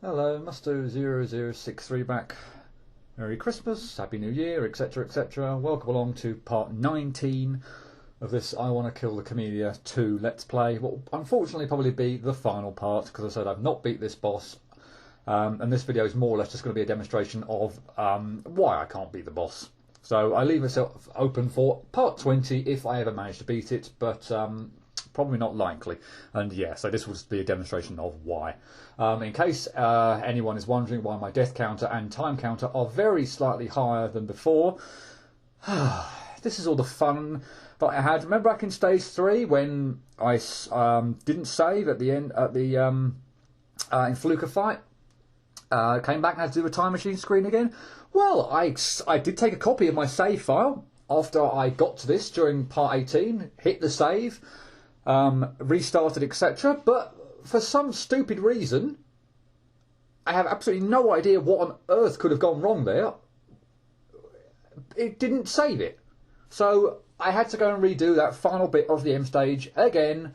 Hello, Musto0063 back. Merry Christmas, Happy New Year, etc, etc. Welcome along to part 19 of this I Want to Kill the Kamilia 2 Let's Play. What will unfortunately probably be the final part, because I said I've not beat this boss. And this video is more or less just going to be a demonstration of why I can't beat the boss. So I leave myself open for part 20 if I ever manage to beat it, but probably not likely. And yeah, so this will just be a demonstration of why. In case anyone is wondering why my death counter and time counter are very slightly higher than before, this is all the fun that I had. Remember back in stage 3 when I didn't save at the end at the in Fluka fight? Came back and had to do a time machine screen again. Well, I did take a copy of my save file after I got to this during part 18, hit the save, restarted, etc. But for some stupid reason, I have absolutely no idea what on earth could have gone wrong there. It didn't save it. So I had to go and redo that final bit of the M stage again.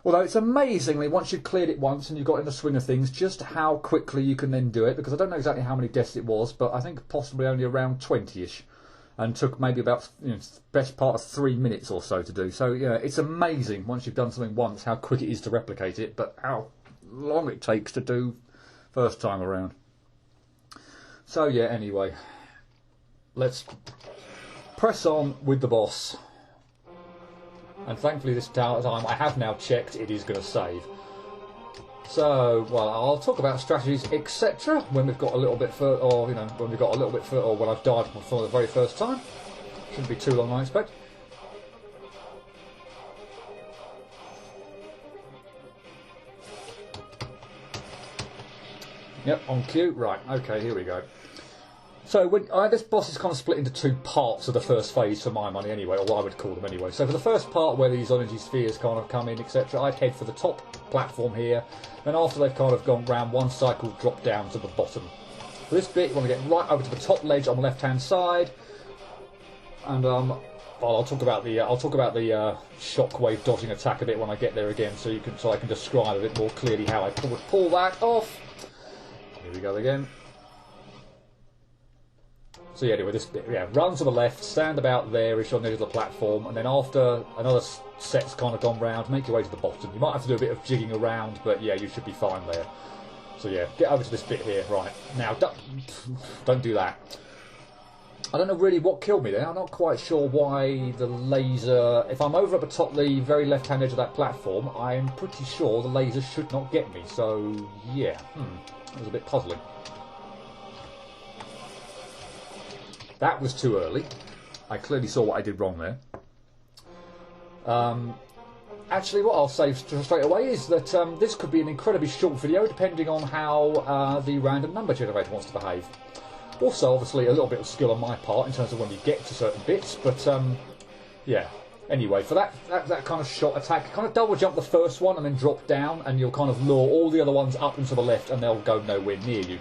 Although it's amazingly, once you've cleared it once and you've got in the swing of things, just how quickly you can then do it. Because I don't know exactly how many deaths it was, but I think possibly only around 20-ish. And took maybe about, best part of 3 minutes or so to do. So yeah, it's amazing once you've done something once how quick it is to replicate it, but how long it takes to do first time around. So yeah, anyway, let's press on with the boss. And thankfully this time I have now checked it is going to save. So, well, I'll talk about strategies, etc. when we've got a little bit further, or when we've got a little bit further, or when I've died for the very first time. Shouldn't be too long, I expect. Yep, on cue. Right. Okay, here we go. So this boss is kind of split into two parts of the first phase for my money anyway, or what I would call them anyway. So for the first part where these energy spheres kind of come in, etc., I'd head for the top platform here, and after they've kind of gone round one cycle, drop down to the bottom. For this bit, you want to get right over to the top ledge on the left-hand side, and I'll talk about the shockwave dodging attack a bit when I get there again, so I can describe a bit more clearly how I pull that off. Here we go again. So yeah, anyway, this bit, run to the left, stand about there-ish on the edge of the platform, and then after another set's kind of gone round, make your way to the bottom. You might have to do a bit of jigging around, but yeah, you should be fine there. So yeah, get over to this bit here. Right, now, don't do that. I don't know really what killed me there. I'm not quite sure why the laser... If I'm over at the top, the very left-hand edge of that platform, I'm pretty sure the laser should not get me. So yeah, that was a bit puzzling. That was too early. I clearly saw what I did wrong there. Actually, what I'll say straight away is that this could be an incredibly short video, depending on how the random number generator wants to behave. Also, obviously, a little bit of skill on my part in terms of when you get to certain bits, but yeah. Anyway, for that kind of shot attack, kind of double jump the first one and then drop down, and you'll kind of lure all the other ones up and to the left, and they'll go nowhere near you.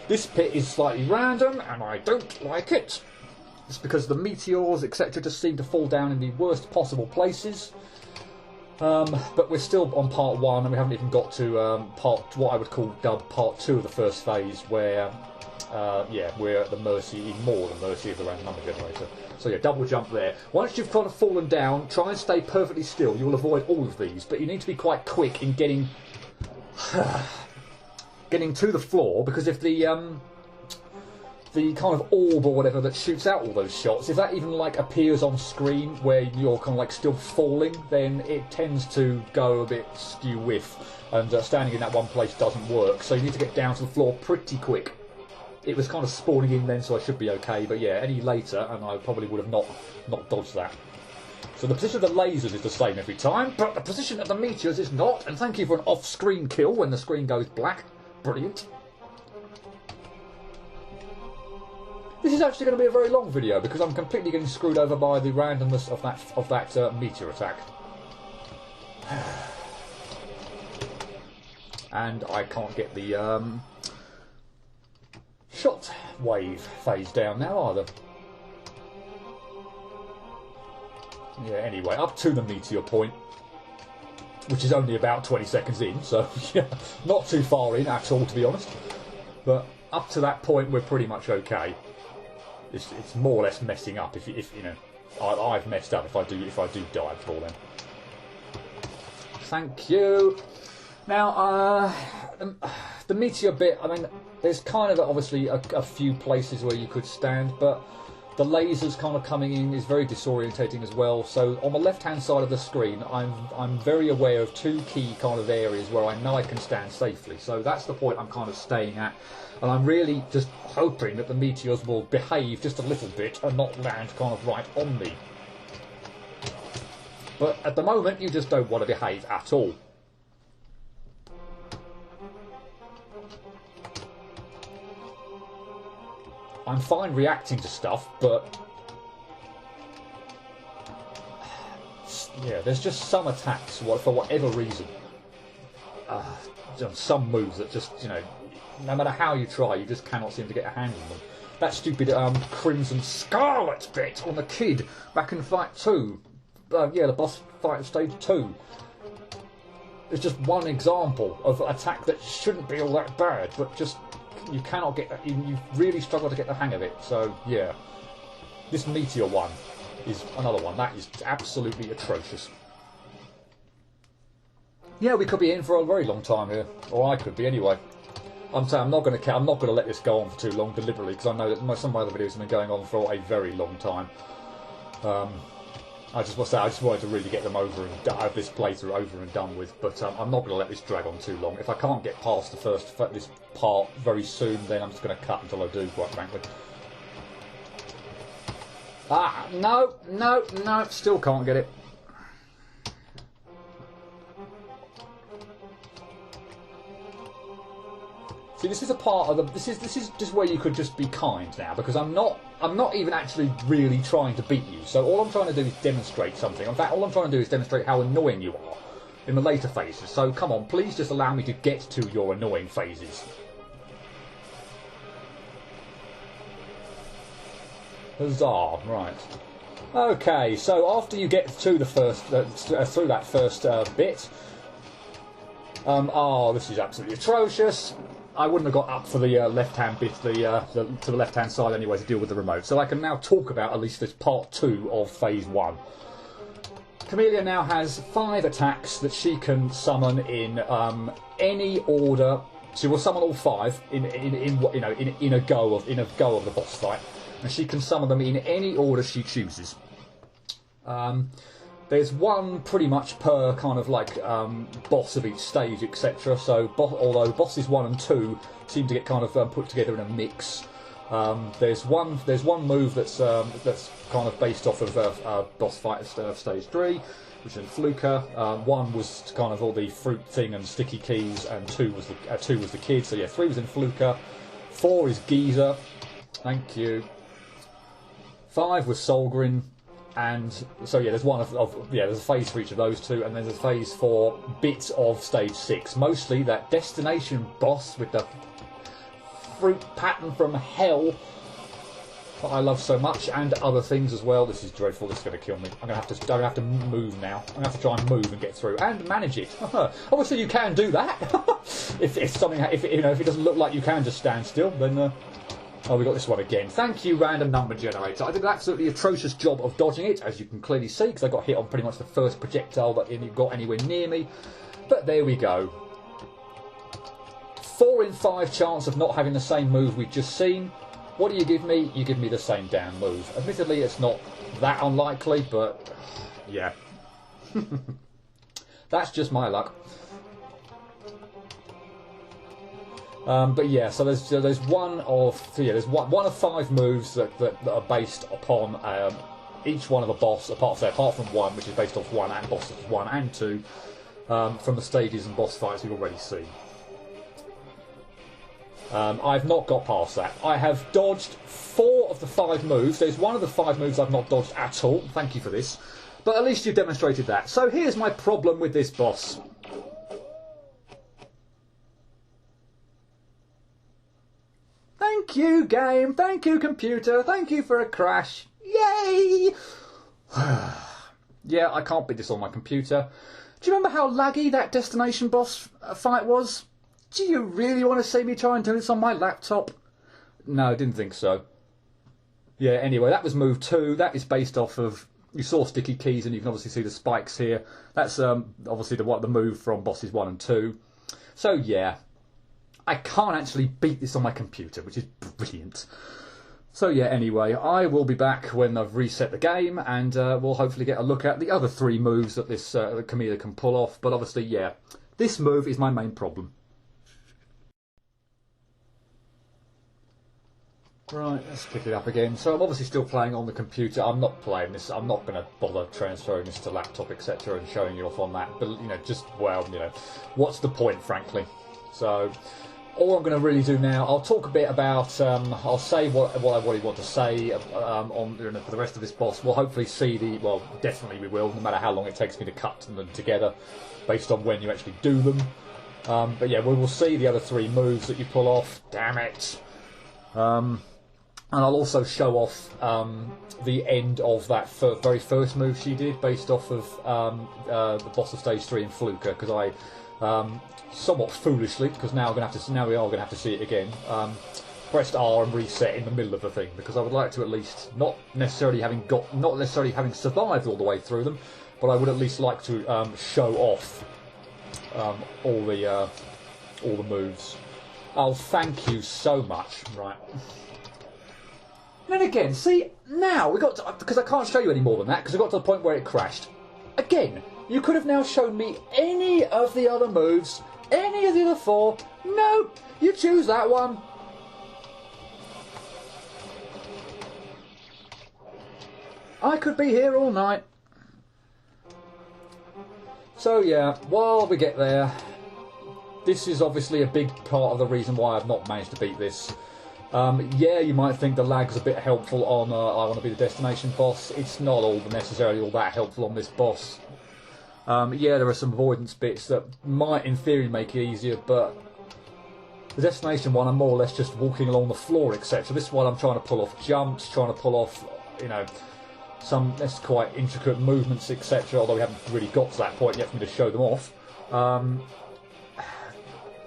This pit is slightly random, and I don't like it. It's because the meteors, etc., just seem to fall down in the worst possible places. But we're still on part 1, and we haven't even got to what I would call part 2 of the first phase, where, yeah, we're at the mercy, even more than mercy of the random number generator. So yeah, double jump there. Once you've kind of fallen down, try and stay perfectly still. You will avoid all of these, but you need to be quite quick in getting... getting to the floor, because if the kind of orb or whatever that shoots out all those shots, if that even like appears on screen where you're kind of like still falling, then it tends to go a bit skew-whiff, and standing in that one place doesn't work. So you need to get down to the floor pretty quick. It was kind of spawning in then, so I should be okay. But yeah, any later, and I probably would have not dodged that. So the position of the lasers is the same every time, but the position of the meteors is not. And thank you for an off-screen kill when the screen goes black. Brilliant. This is actually going to be a very long video because I'm completely getting screwed over by the randomness of that meteor attack. And I can't get the shot wave phase down now either. Yeah, anyway, up to the meteor point. which is only about 20 seconds in, so yeah, not too far in at all, to be honest. But up to that point, we're pretty much okay. It's more or less messing up. If you know, I've messed up if I do die before then. Thank you. Now, the meteor bit. I mean, there's kind of obviously a few places where you could stand, but the lasers kind of coming in is very disorientating as well. So on the left-hand side of the screen, I'm very aware of two key kind of areas where I know I can stand safely. So that's the point I'm kind of staying at. And I'm really just hoping that the meteors will behave just a little bit and not land kind of right on me. But at the moment, you just don't want to behave at all. I'm fine reacting to stuff, but yeah, there's just some attacks for whatever reason. Some moves that just, you know, no matter how you try, you just cannot seem to get a handle on them. That stupid Crimson Scarlet bit on the kid back in Fight 2. Yeah, the boss fight of Stage 2. It's just one example of an attack that shouldn't be all that bad, but just you cannot get. You really struggle to get the hang of it. So yeah, this meteor one is another one that is absolutely atrocious. Yeah, we could be in for a very long time here, or I could be anyway. I'm saying I'm not going to let this go on for too long deliberately, because I know that some of my other videos have been going on for a very long time. I just wanted to really get them over and have this playthrough over and done with. But I'm not going to let this drag on too long. If I can't get past this part very soon, then I'm just going to cut until I do, quite frankly. No, still can't get it. See, this is a part of the. This is just where you could just be kind now, because I'm not even actually really trying to beat you. So all I'm trying to do is demonstrate something. In fact, all I'm trying to do is demonstrate how annoying you are in the later phases. So come on, please just allow me to get to your annoying phases. Huzzah! Right. Okay. So after you get to the first through that first bit, oh, this is absolutely atrocious. I wouldn't have got up for the left-hand bit, to the left-hand side anyway, to deal with the remote. So I can now talk about at least this part 2 of Phase 1. Kamilia now has 5 attacks that she can summon in any order. She will summon all 5 in a go of the boss fight, and she can summon them in any order she chooses. There's one pretty much per kind of like boss of each stage, etc. So, although bosses 1 and 2 seem to get kind of put together in a mix, there's one move that's kind of based off of boss fight of stage 3, which is in Fluka. 1 was kind of all the fruit thing and sticky keys, and 2 was the kid. So yeah, 3 was in Fluka. 4 is Geezer. Thank you. 5 was Solgrin. And so yeah, there's there's a phase for each of those 2, and there's a phase for bits of stage 6. Mostly that destination boss with the fruit pattern from hell that I love so much, and other things as well. This is dreadful. This is going to kill me. I'm going to have to move now. I'm going to have to try and move and get through and manage it. Obviously, you can do that. if it doesn't look like you can just stand still, then. Oh, we got this one again. Thank you, random number generator. I did an absolutely atrocious job of dodging it, as you can clearly see, because I got hit on pretty much the first projectile that it got anywhere near me. But there we go. 4 in 5 chance of not having the same move we've just seen. What do you give me? You give me the same damn move. Admittedly, it's not that unlikely, but yeah. That's just my luck. But yeah, so there's one of 5 moves that are based upon each one of the boss, apart from 1, which is based off 1 and bosses 1 and 2, from the stages and boss fights we've already seen. I've not got past that. I have dodged 4 of the 5 moves. There's one of the 5 moves I've not dodged at all. Thank you for this. But at least you've demonstrated that. So here's my problem with this boss. Thank you, game. Thank you, computer. Thank you for a crash. Yay! Yeah, I can't beat this on my computer. Do you remember how laggy that destination boss fight was? Do you really want to see me try and do this on my laptop? No, I didn't think so. Yeah, anyway, that was move 2. That is based off of... You saw sticky keys, and you can obviously see the spikes here. That's obviously the move from bosses 1 and 2. So, yeah. I can't actually beat this on my computer, which is brilliant. So, yeah, anyway, I will be back when I've reset the game, and we'll hopefully get a look at the other 3 moves that this Kamilia can pull off. But obviously, yeah, this move is my main problem. Right, let's pick it up again. So I'm obviously still playing on the computer. I'm not playing this. I'm not going to bother transferring this to laptop, etc., and showing you off on that. But, you know, just, well, you know, what's the point, frankly? So all I'm going to really do now, I'll talk a bit about, I'll say what I really want to say for the rest of this boss. We'll hopefully see well, definitely we will, no matter how long it takes me to cut them together, based on when you actually do them. But yeah, we will see the other 3 moves that you pull off. Damn it! And I'll also show off the end of that very first move she did, based off of the boss of stage 3 in Fluker, because I somewhat foolishly, because now we are going to have to see it again. Pressed R and reset in the middle of the thing, because I would like to at least not necessarily having survived all the way through them, but I would at least like to show off all the moves. Oh, thank you so much. Right. And then again, see, now we got to, because I can't show you any more than that, because I got to the point where it crashed. Again, you could have now shown me any of the other moves, any of the other 4. No, you choose that one. I could be here all night. So yeah, while we get there, this is obviously a big part of the reason why I've not managed to beat this. Yeah, you might think the lag's a bit helpful on I Want to Be the Destination boss. It's not necessarily all that helpful on this boss. Yeah, there are some avoidance bits that might, in theory, make it easier, but the destination one, I'm more or less just walking along the floor, etc. This one, I'm trying to pull off jumps, trying to pull off, you know, some quite intricate movements, etc. Although we haven't really got to that point yet for me to show them off.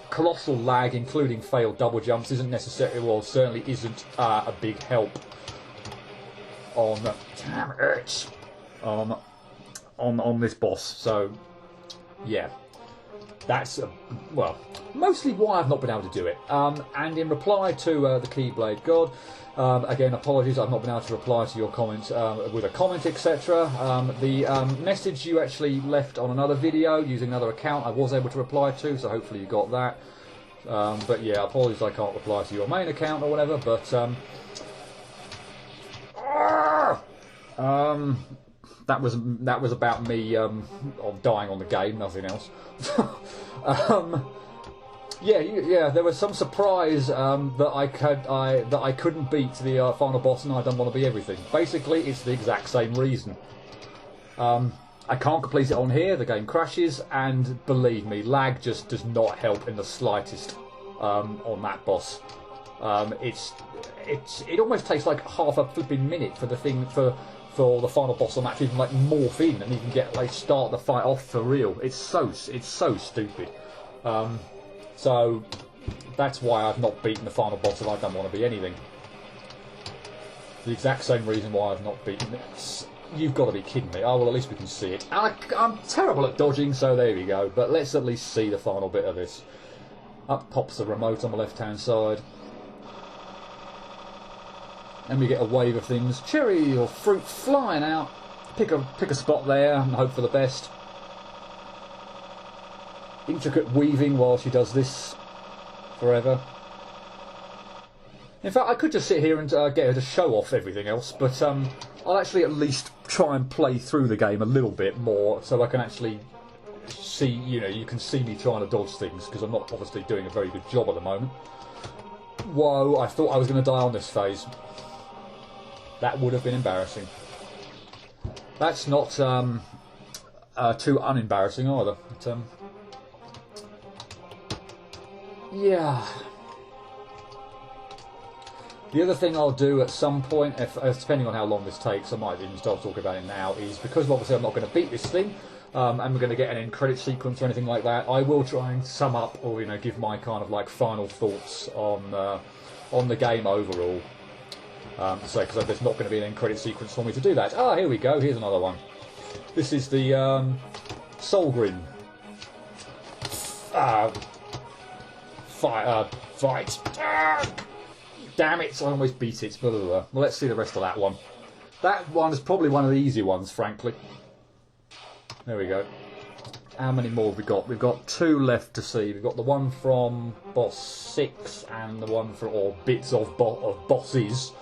Colossal lag, including failed double jumps, isn't necessarily, well, certainly isn't a big help on, damn it, on this boss. So, yeah, that's well, mostly why I've not been able to do it. And in reply to the Keyblade God, again, apologies, I've not been able to reply to your comments with a comment, etc. The message you actually left on another video using another account, I was able to reply to, so hopefully you got that. But yeah, apologies, I can't reply to your main account or whatever. But that was about me dying on the game, nothing else. Yeah, there was some surprise that I couldn't beat the final boss, and I don't want to be everything. Basically, it's the exact same reason. I can't complete it on here. The game crashes, and believe me, lag just does not help in the slightest on that boss. It almost takes like half a flipping minute for the thing for the final boss on that to even like morph in and even get like start the fight off for real. It's so stupid. So that's why I've not beaten the final boss, and I don't want to be anything. The exact same reason why I've not beaten it. You've got to be kidding me. Oh, well, at least we can see it. I'm terrible at dodging, so there we go. But let's at least see the final bit of this. Up pops the remote on the left-hand side. And we get a wave of things. Cherry or fruit flying out. Pick a spot there and hope for the best. Intricate weaving while she does this forever. In fact, I could just sit here and get her to show off everything else, but I'll actually at least try and play through the game a little bit more, so I can actually see, you can see me trying to dodge things, because I'm not obviously doing a very good job at the moment. Whoa, I thought I was going to die on this phase. That would have been embarrassing. That's not too unembarrassing either. But, yeah. The other thing I'll do at some point, depending on how long this takes, I might even start talking about it now, is because obviously I'm not going to beat this thing, and we're going to get an end credit sequence or anything like that, I will try and sum up or give my kind of like final thoughts on the game overall. So because there's not going to be an end credit sequence for me to do that. Ah, here we go. Here's another one. This is the Solgrin fight. Damn it! I almost beat it. Blah, blah, blah. Well, let's see the rest of that one. That one is probably one of the easier ones, frankly. There we go. How many more have we got? We've got 2 left to see. We've got the one from boss 6 and the one from, or bits of bosses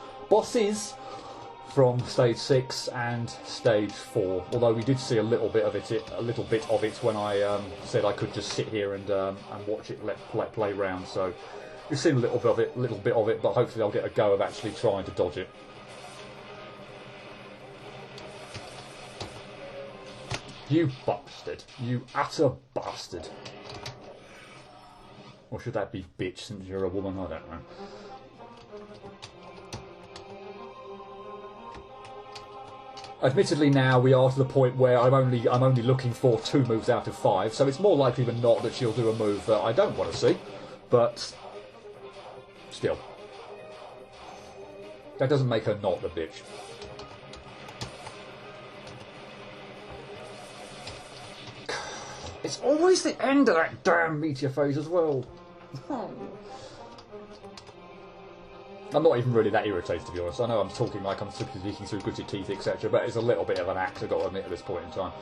from stage 6 and stage 4. Although we did see a little bit of it when I said I could just sit here and watch it play round. So we've seen a little bit of it, but hopefully I'll get a go of actually trying to dodge it. You bastard. You utter bastard. Or should that be bitch since you're a woman? I don't know. Admittedly now we are to the point where I'm only looking for 2 moves out of 5, so it's more likely than not that she'll do a move that I don't want to see. But still. That doesn't make her not the bitch. It's always the end of that damn meteor phase as well. I'm not even really that irritated, to be honest. I know I'm talking like I'm speaking through gritted teeth, etc., but it's a little bit of an act, I've got to admit, at this point in time.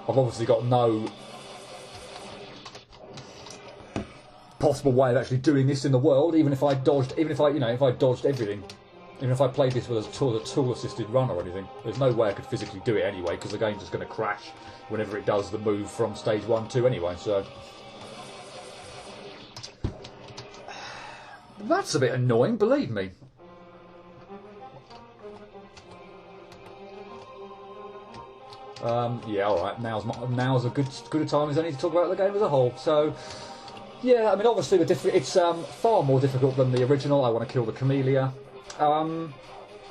I've obviously got no possible way of actually doing this in the world, even if I dodged everything. Even if I played this with a tool-assisted run or anything, there's no way I could physically do it anyway, because the game's just going to crash whenever it does the move from stage 1, 2 anyway, so... That's a bit annoying, believe me. Yeah, alright, now's a good a time as any to talk about the game as a whole, so... Yeah, I mean, obviously it's far more difficult than the original, I Want to Kill the Kamilia.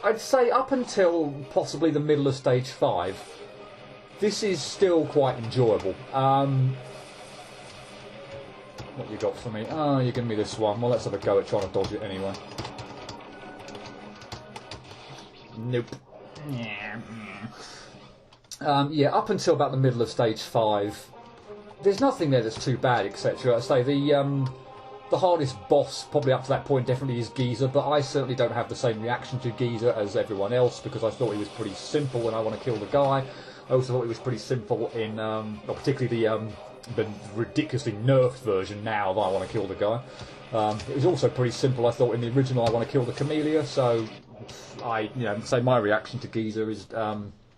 I'd say up until possibly the middle of stage 5, this is still quite enjoyable. What you got for me? Oh, you're giving me this one. Well, let's have a go at trying to dodge it anyway. Nope. Yeah, up until about the middle of stage 5, there's nothing there that's too bad, etc. I say the hardest boss probably up to that point definitely is Geezer, but I certainly don't have the same reaction to Geezer as everyone else because I thought he was pretty simple when I Want to Kill the Guy. I also thought he was pretty simple in, particularly the ridiculously nerfed version now of I Want to Kill the Guy. It was also pretty simple, I thought, in the original I Want to Kill the Kamilia, so say my reaction to Geezer is,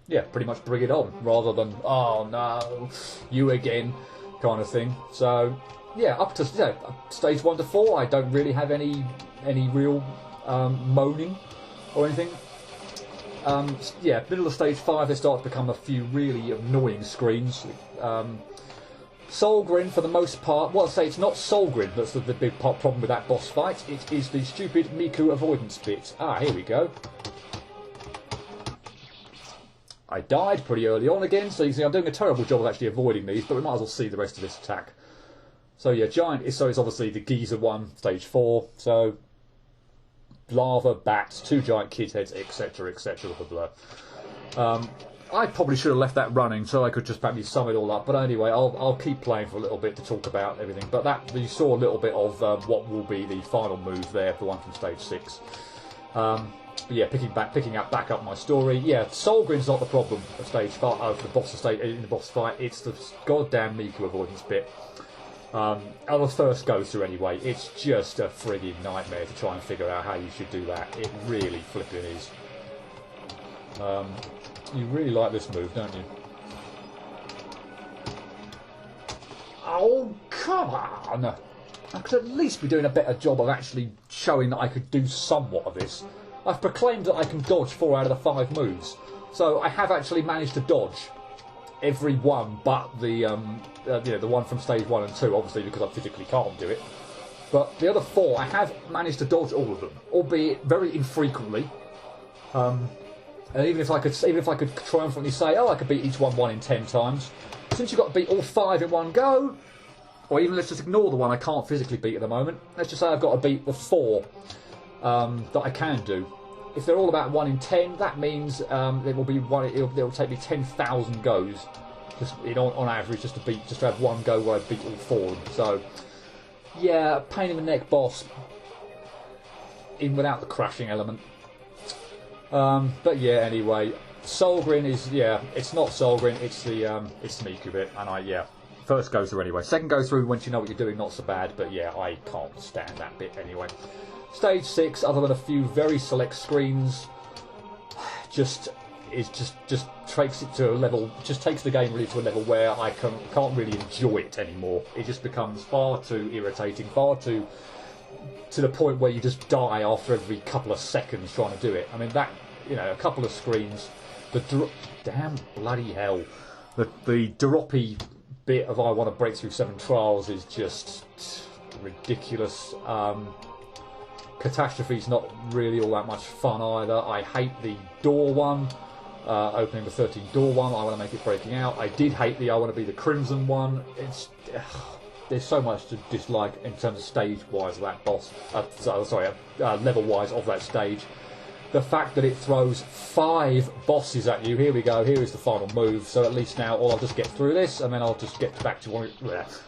yeah, pretty much bring it on, rather than, oh no, you again, kind of thing. So, yeah, up to stage 1 to 4, I don't really have any real moaning or anything. Yeah, middle of stage 5, there start to become a few really annoying screens. Solgrin, for the most part, well, I'd say it's not Solgrin that's the big problem with that boss fight. It is the stupid Miku avoidance bit. Ah, here we go. I died pretty early on again, so you see I'm doing a terrible job of actually avoiding these, but we might as well see the rest of this attack. So yeah, it's obviously the Geezer one, stage 4, so lava, bats, 2 giant kid heads, etc, etc, blah, blah. I probably should have left that running so I could just maybe sum it all up, but anyway, I'll keep playing for a little bit to talk about everything, but that you saw a little bit of what will be the final move there, the one from stage 6. But yeah, picking back up my story. Yeah, Solgrin's not the problem of stage 5, of the boss stage in the boss fight. It's the goddamn Miku avoidance bit. I'll first go through anyway. It's just a frigging nightmare to try and figure out how you should do that. It really flipping is. You really like this move, don't you? Oh, come on! I could at least be doing a better job of actually showing that I could do somewhat of this. I've proclaimed that I can dodge 4 out of the 5 moves, so I have actually managed to dodge every one but the the one from stage 1 and 2, obviously because I physically can't do it. But the other 4, I have managed to dodge all of them, albeit very infrequently. And even if I could triumphantly say, oh, I could beat each one 1 in 10 times, since you've got to beat all 5 in one go, or even let's just ignore the one I can't physically beat at the moment. Let's just say I've got to beat the 4 that I can do. If they're all about 1 in 10, that means it will be one. It'll take me 10,000 goes, just on average, just to have one go where I beat all 4 of them. So, yeah, pain in the neck boss, in without the crashing element. But yeah, anyway, Solgren is it's not Solgren, it's the Miku bit, and first go through anyway. Second go through once you know what you're doing, not so bad, but yeah, I can't stand that bit anyway. Stage 6, other than a few very select screens, just takes it to a level, just takes the game really to a level where I can't really enjoy it anymore. It just becomes far too irritating, far too to the point where you just die after every couple of seconds trying to do it. I mean, that, a couple of screens, damn bloody hell, the droppy bit of I want to break through 7 trials is just ridiculous. Catastrophe's not really all that much fun either. I hate the door one, opening the 13 door one. I want to make it breaking out. I did hate the I want to be the crimson one. There's so much to dislike in terms of stage wise of that boss. Level wise of that stage. The fact that it throws 5 bosses at you. Here we go. Here is the final move. So at least now, I'll just get through this, and then I'll just get back to one.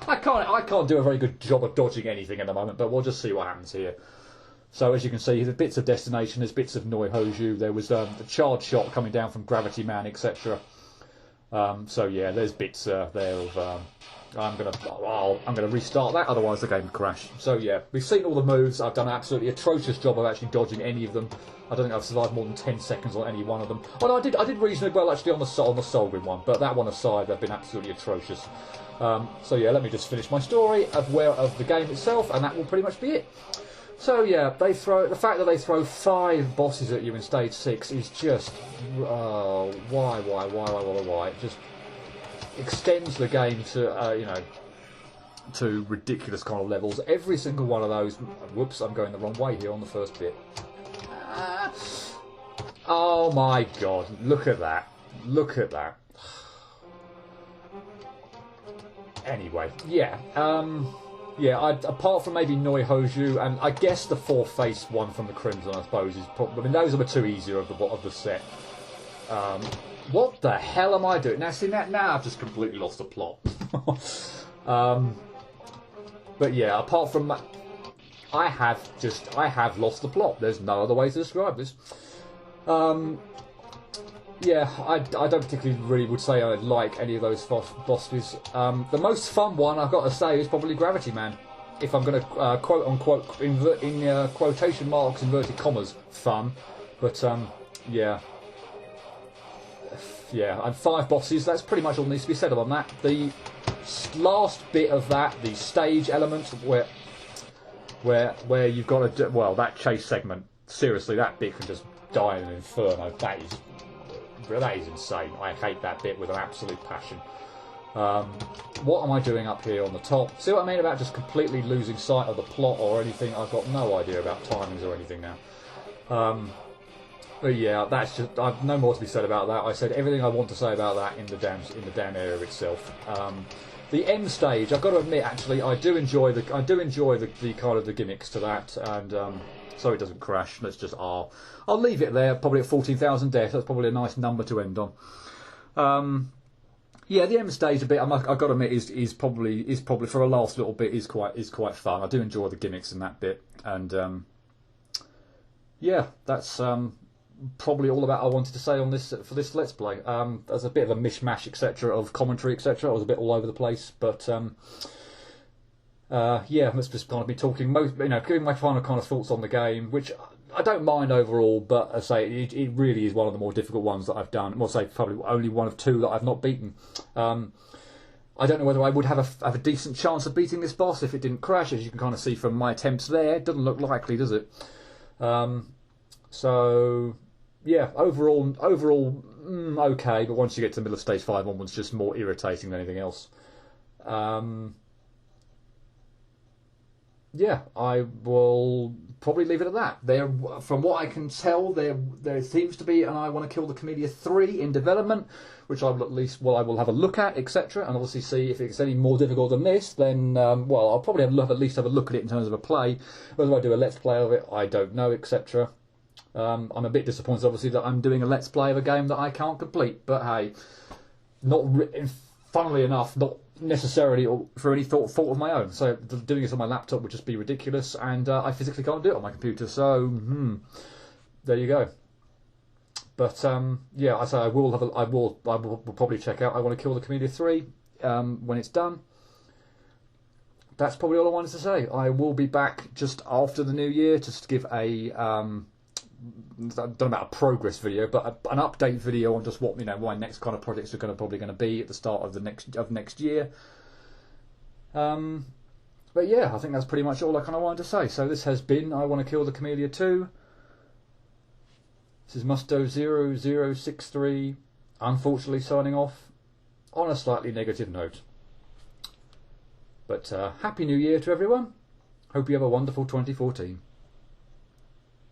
I can't do a very good job of dodging anything at the moment, but we'll just see what happens here. So as you can see, there's bits of Destination, there's bits of Noi Hoju, there was the charge shot coming down from Gravity Man, etc. So yeah, there's bits there of. I'm gonna restart that, otherwise the game would crash. So yeah, we've seen all the moves. I've done an absolutely atrocious job of actually dodging any of them. I don't think I've survived more than 10 seconds on any one of them. Well, I did reasonably well actually on the Solgren one, but that one aside, they've been absolutely atrocious. So yeah, let me just finish my story of the game itself, and that will pretty much be it. So yeah, the fact that they throw 5 bosses at you in stage 6 is just why? It just extends the game to to ridiculous kind of levels. Every single one of those. Whoops, I'm going the wrong way here on the first bit. Oh my god! Look at that! Look at that! Anyway, yeah. Apart from maybe Noi Hoju, and I guess the 4-faced one from the Crimson, I suppose, is probably. I mean, those are the 2 easier of the set. What the hell am I doing? Now, see, now I've just completely lost the plot. But yeah, apart from that, I have lost the plot. There's no other way to describe this. Yeah, I don't particularly really would say I like any of those bosses. The most fun one, I've got to say, is probably Gravity Man. If I'm going to quote unquote, in quotation marks, inverted commas, fun. But yeah, and 5 bosses. That's pretty much all needs to be said on that. The last bit of that, the stage elements, where you've got to do, well, that chase segment. Seriously, that bit can just die in an inferno. That is insane. I hate that bit with an absolute passion. What am I doing up here on the top? See what I mean about just completely losing sight of the plot or anything? I've got no idea about timings or anything now. But yeah, that's just. I've no more to be said about that. I said everything I want to say about that in the damn area itself. The end stage, I've got to admit, actually, I do enjoy the kind of the gimmicks to that, and so it doesn't crash. Let's just I'll leave it there. Probably at 14,000 deaths. That's probably a nice number to end on. Yeah, the end stage a bit. I've got to admit is probably for a last little bit is quite fun. I do enjoy the gimmicks in that bit, and yeah, that's probably all about I wanted to say on this for this Let's Play. There's a bit of a mishmash, etc., of commentary, etc. I was a bit all over the place, but yeah, let's just kind of be talking giving my final kind of thoughts on the game, which I don't mind overall, but I say it really is one of the more difficult ones that I've done. I'll say probably only one of 2 that I've not beaten. I don't know whether I would have a decent chance of beating this boss if it didn't crash, as you can kind of see from my attempts there. It doesn't look likely, does it? So yeah, overall okay, but once you get to the middle of stage 5 onwards, just more irritating than anything else. yeah, I will probably leave it at that. There, from what I can tell, there seems to be an I Want to Kill the Kamilia 3 in development, which I will at least, well, I will have a look at, etc., and obviously see if it's any more difficult than this. Then, well, I'll probably at least have a look at it in terms of a play. Whether I do a let's play of it, I don't know, etc. I'm a bit disappointed, obviously, that I'm doing a let's play of a game that I can't complete. But hey, funnily enough, not necessarily for any fault of my own. So doing this on my laptop would just be ridiculous, and I physically can't do it on my computer. So there you go. But yeah, I say I will probably check out I Want to Kill the Kamilia 3 when it's done. That's probably all I wanted to say. I will be back just after the new year just to give a I don't know about a progress video, but an update video on just what my next kind of projects are probably going to be at the start of next year. But yeah, I think that's pretty much all I kind of wanted to say. So this has been I Want to Kill the Kamilia 2. This is Musto0063, unfortunately signing off on a slightly negative note. But Happy New Year to everyone. Hope you have a wonderful 2014.